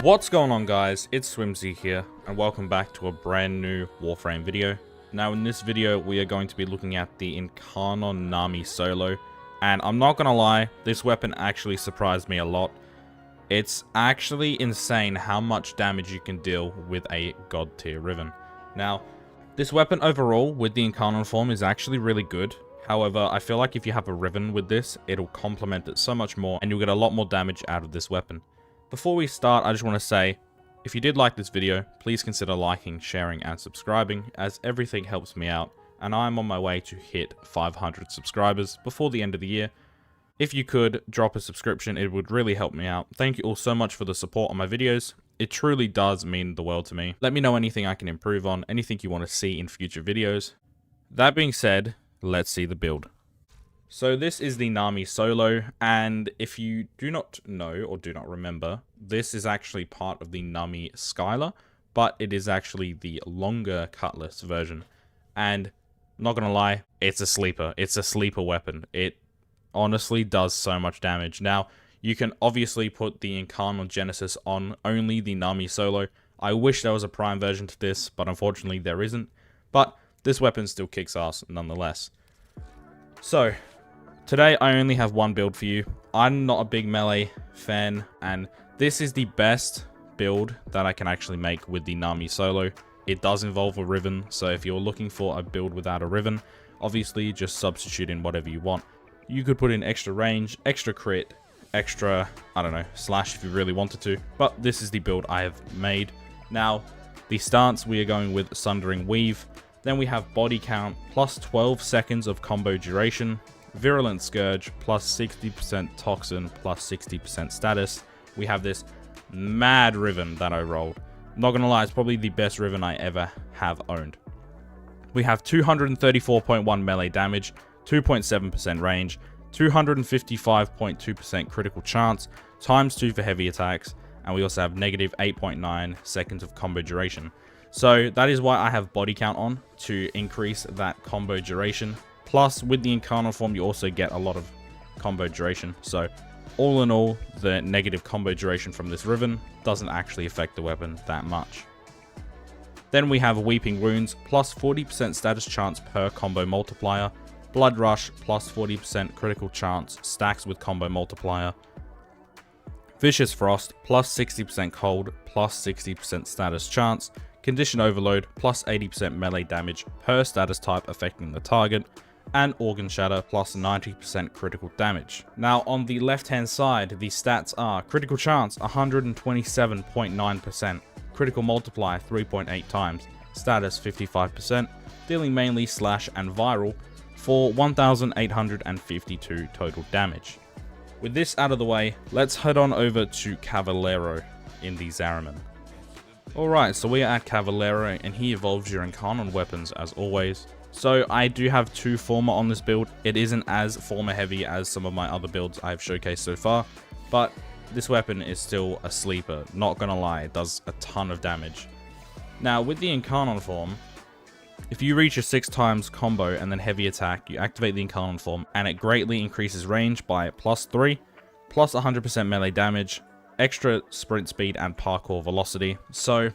What's going on, guys? It's Swimzyy here, and welcome back to a brand new Warframe video. Now in this video we are going to be looking at the Incarnon Nami solo, and I'm not gonna lie, this weapon actually surprised me a lot. It's actually insane how much damage you can deal with a god tier Riven. Now, this weapon overall with the Incarnon form is actually really good. However, I feel like if you have a Riven with this, it'll complement it so much more and you'll get a lot more damage out of this weapon. Before we start, I just want to say, if you did like this video, please consider liking, sharing, and subscribing, as everything helps me out, and I'm on my way to hit 500 subscribers before the end of the year. If you could, drop a subscription, it would really help me out. Thank you all so much for the support on my videos. It truly does mean the world to me. Let me know anything I can improve on, anything you want to see in future videos. That being said, let's see the build. So this is the Nami solo, and if you do not know or do not remember, this is actually part of the Nami Skylar, but it is actually the longer cutlass version. And not gonna lie, it's a sleeper. It's a sleeper weapon. It honestly does so much damage. Now, you can obviously put the Incarnon Genesis on only the Nami solo. I wish there was a prime version to this, but unfortunately there isn't. But this weapon still kicks ass nonetheless. So, today I only have one build for you. I'm not a big melee fan, and this is the best build that I can actually make with the Nami solo. It does involve a Riven, so if you're looking for a build without a Riven, obviously just substitute in whatever you want. You could put in extra range, extra crit, extra, I don't know, slash if you really wanted to, but this is the build I have made. Now, the stance, we are going with Sundering Weave. Then we have body count plus 12 seconds of combo duration, Virulent Scourge plus 60% Toxin plus 60% status. We have this mad Riven that I rolled. Not gonna lie, it's probably the best Riven I ever have owned. We have 234.1 melee damage, 2.7% range, 255.2% critical chance, ×2 for heavy attacks, and we also have negative 8.9 seconds of combo duration. So that is why I have body count on, to increase that combo duration. Plus, with the Incarnon form, you also get a lot of combo duration. So, all in all, the negative combo duration from this Riven doesn't actually affect the weapon that much. Then we have Weeping Wounds, plus 40% status chance per combo multiplier. Blood Rush, plus 40% critical chance, stacks with combo multiplier. Vicious Frost, plus 60% cold, plus 60% status chance. Condition Overload, plus 80% melee damage per status type affecting the target. And Organ Shatter, plus 90% critical damage. Now, on the left-hand side, the stats are critical chance, 127.9%, critical multiplier, 3.8 times, status, 55%, dealing mainly slash and viral for 1,852 total damage. With this out of the way, let's head on over to Cavallero in the Zariman. Alright, so we are at Cavallero, and he evolves your Incarnon weapons as always. So I do have two Former on this build. It isn't as Former heavy as some of my other builds I've showcased so far, but this weapon is still a sleeper, not gonna lie, it does a ton of damage. Now with the Incarnon form, if you reach a 6 times combo and then heavy attack, you activate the Incarnon form and it greatly increases range by +3, plus 100% melee damage, extra sprint speed and parkour velocity. So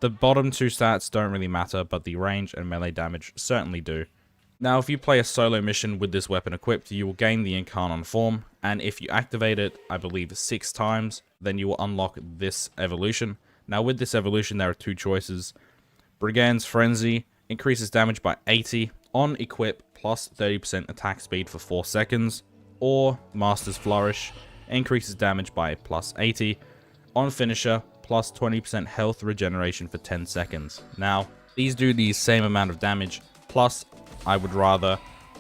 the bottom two stats don't really matter, but the range and melee damage certainly do. Now, if you play a solo mission with this weapon equipped, you will gain the Incarnon form, and if you activate it, I believe 6 times, then you will unlock this evolution. Now, with this evolution, there are two choices. Brigand's Frenzy increases damage by 80 on equip, plus 30% attack speed for 4 seconds, or Master's Flourish increases damage by plus 80 on finisher, plus 20% health regeneration for 10 seconds. Now, these do the same amount of damage, plus I would rather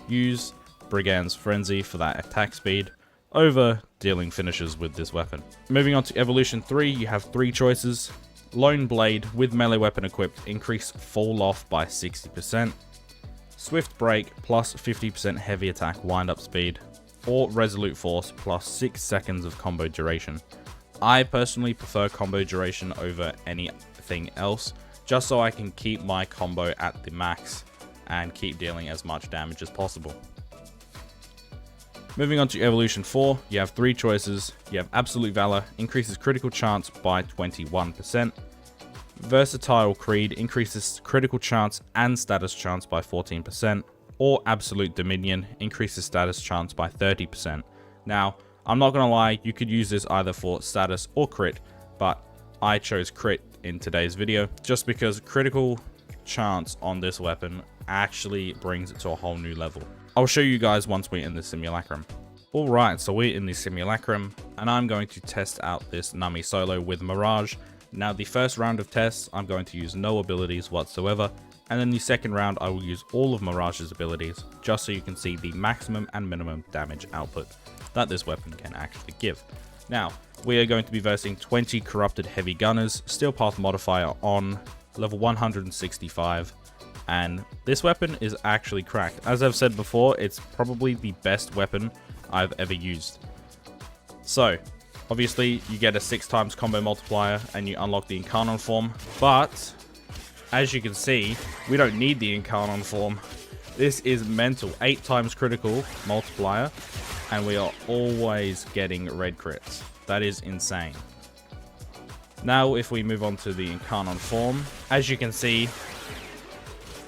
use Brigand's Frenzy for that attack speed over dealing finishers with this weapon. Moving on to Evolution 3, you have 3 choices. Lone Blade with melee weapon equipped, increase fall off by 60%. Swift Break, plus 50% heavy attack wind-up speed. Or Resolute Force, plus 6 seconds of combo duration. I personally prefer combo duration over anything else, just so I can keep my combo at the max and keep dealing as much damage as possible. Moving on to Evolution 4, you have 3 choices. You have Absolute Valor, increases critical chance by 21%. Versatile Creed increases critical chance and status chance by 14%. Or Absolute Dominion increases status chance by 30%. Now, I'm not gonna lie, you could use this either for status or crit, but I chose crit in today's video just because critical chance on this weapon actually brings it to a whole new level. I'll show you guys once we're in the Simulacrum. Alright, so we're in the Simulacrum, and I'm going to test out this Nami solo with Mirage. Now, the first round of tests, I'm going to use no abilities whatsoever, and then the second round, I will use all of Mirage's abilities, just so you can see the maximum and minimum damage output that this weapon can actually give. Now, we are going to be versing 20 corrupted heavy gunners, steel path modifier on, level 165, and this weapon is actually cracked. As I've said before, it's probably the best weapon I've ever used. So, obviously, you get a 6x combo multiplier and you unlock the Incarnon form, but as you can see, we don't need the Incarnon form. This is mental. 8x critical multiplier, and we are always getting red crits. That is insane. Now, if we move on to the Incarnon form, as you can see,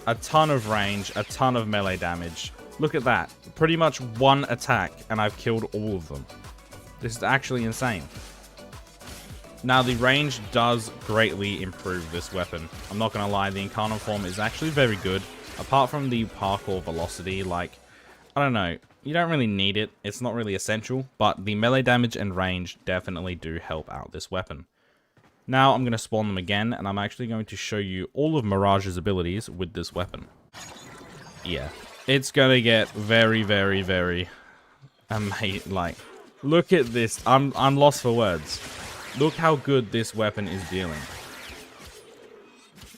a ton of range, a ton of melee damage. Look at that. Pretty much one attack, and I've killed all of them. This is actually insane. Now, the range does greatly improve this weapon. I'm not going to lie, the Incarnon form is actually very good. Apart from the parkour velocity, like, I don't know, you don't really need it. It's not really essential, but the melee damage and range definitely do help out this weapon. Now, I'm going to spawn them again, and I'm actually going to show you all of Mirage's abilities with this weapon. Yeah, it's going to get very, very, very amazing. Like, look at this. I'm lost for words. Look how good this weapon is dealing.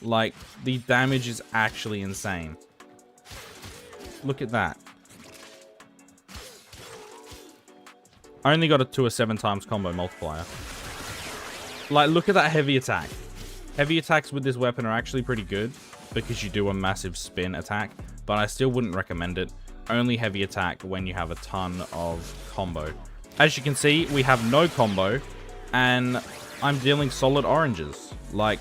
Like, the damage is actually insane. Look at that. I only got it to a 7x combo multiplier. Like, look at that heavy attack. Heavy attacks with this weapon are actually pretty good because you do a massive spin attack, but I still wouldn't recommend it. Only heavy attack when you have a ton of combo. As you can see, we have no combo, and I'm dealing solid oranges. Like,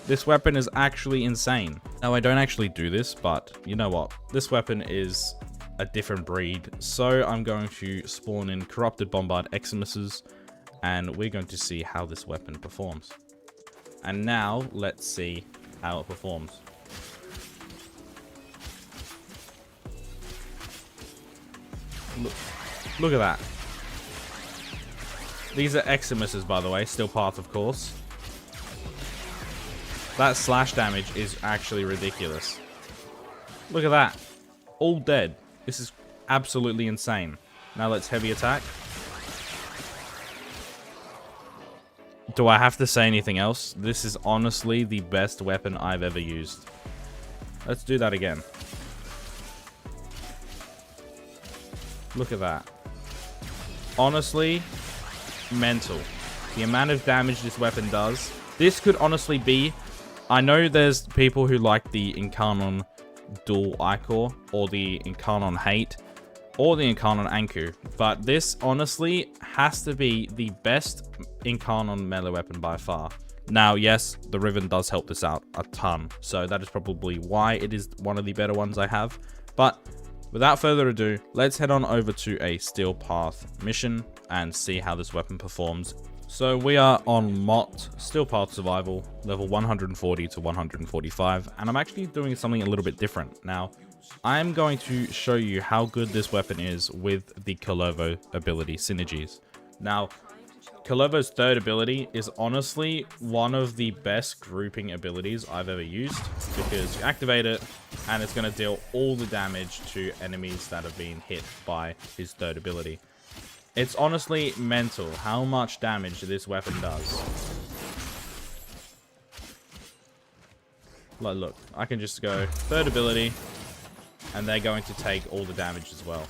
this weapon is actually insane. Now, I don't actually do this, but you know what? This weapon is a different breed, so I'm going to spawn in Corrupted Bombard Eximuses, and we're going to see how this weapon performs. And now, let's see how it performs. Look at that. These are Eximuses, by the way, still part, of course. That slash damage is actually ridiculous. Look at that. All dead. This is absolutely insane. Now let's heavy attack. Do I have to say anything else? This is honestly the best weapon I've ever used. Let's do that again. Look at that. Honestly, mental. The amount of damage this weapon does. This could honestly be... I know there's people who like the Incarnon Dual Ichor, or the Incarnon Hate, or the Incarnon Anku, but this honestly has to be the best Incarnon melee weapon by far. Now, yes, the Riven does help this out a ton, so that is probably why it is one of the better ones I have. But without further ado, let's head on over to a Steel Path mission and see how this weapon performs. So we are on Mott, Steel Path Survival, level 140 to 145, and I'm actually doing something a little bit different. Now, I'm going to show you how good this weapon is with the Curlovo ability synergies. Now, Curlovo's third ability is honestly one of the best grouping abilities I've ever used, because you activate it and it's going to deal all the damage to enemies that have been hit by his third ability. It's honestly mental how much damage this weapon does. Like, look, I can just go third ability, and they're going to take all the damage as well.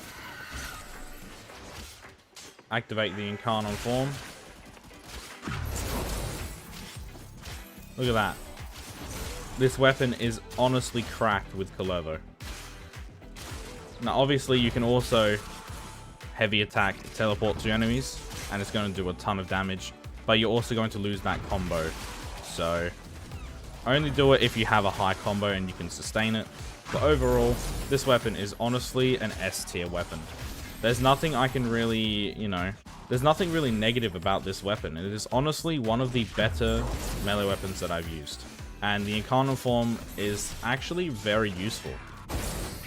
Activate the Incarnon form. Look at that. This weapon is honestly cracked with Curlovo. Now, obviously, you can also heavy attack teleport to enemies, and it's going to do a ton of damage, but you're also going to lose that combo. So only do it if you have a high combo and you can sustain it. But overall, this weapon is honestly an S tier weapon. There's nothing I can really, there's nothing really negative about this weapon. It is honestly one of the better melee weapons that I've used. And the Incarnon form is actually very useful.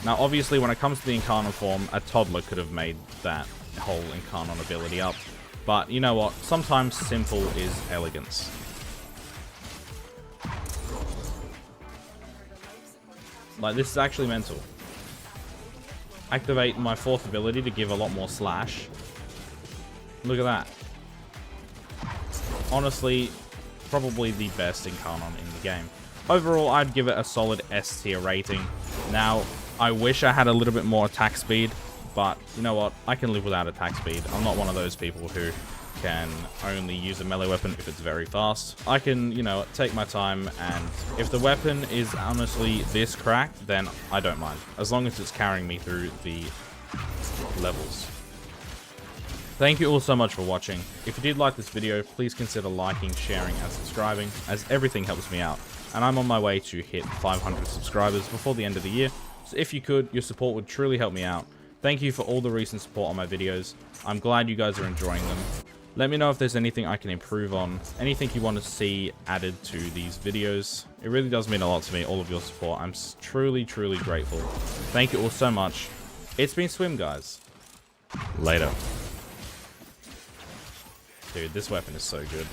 Now obviously when it comes to the Incarnon form, a toddler could have made that whole Incarnon ability up. But you know what? Sometimes simple is elegance. Like, this is actually mental. Activate my 4th ability to give a lot more slash. Look at that. Honestly, probably the best Incarnon in the game. Overall, I'd give it a solid S tier rating. Now, I wish I had a little bit more attack speed, but you know what? I can live without attack speed. I'm not one of those people who can only use a melee weapon if it's very fast. I can, take my time, and if the weapon is honestly this cracked, then I don't mind, as long as it's carrying me through the levels. Thank you all so much for watching. If you did like this video, please consider liking, sharing, and subscribing, as everything helps me out. And I'm on my way to hit 500 subscribers before the end of the year, so if you could, your support would truly help me out. Thank you for all the recent support on my videos. I'm glad you guys are enjoying them. Let me know if there's anything I can improve on, anything you want to see added to these videos. It really does mean a lot to me, all of your support. I'm truly, truly grateful. Thank you all so much. It's been Swim, guys. Later. Dude, this weapon is so good.